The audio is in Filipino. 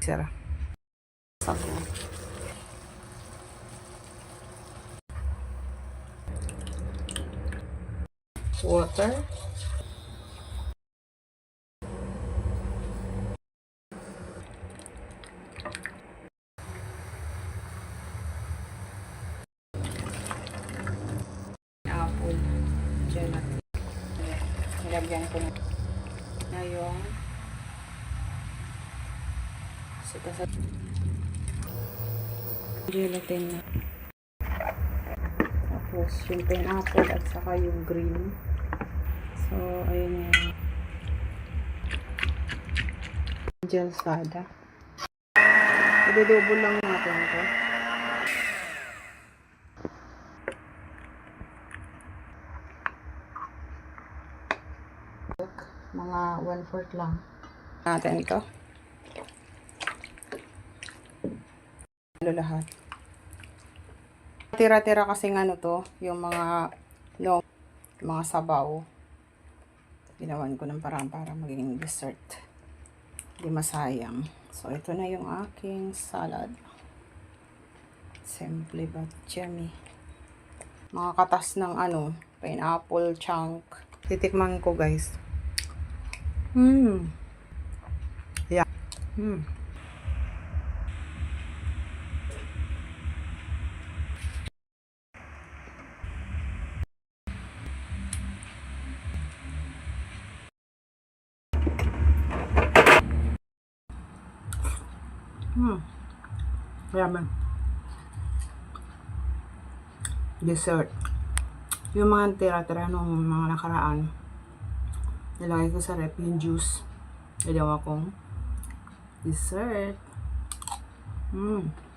Sira. Sago. Water. Apple. Gelatin. Nilagyan ko na yung gelatin na. Tapos yung pineapple at saka yung green. So, ayun yung gel sada. Idudouble lang natin ito. Mga 1/4 lang. Natin ito. Lahat. Tira-tira kasing ano to, yung mga mga sabaw. Ginawan ko ng paraan para maging dessert. Hindi masayang. So, ito na yung aking salad. Simple but yummy. Mga katas ng ano, pineapple chunk. Titikman ko, guys. Yeah. Yaman. Dessert. Yung mga tira-tira nung mga nakaraan, nilagay ko sa rep yung juice. Nagawa kong dessert.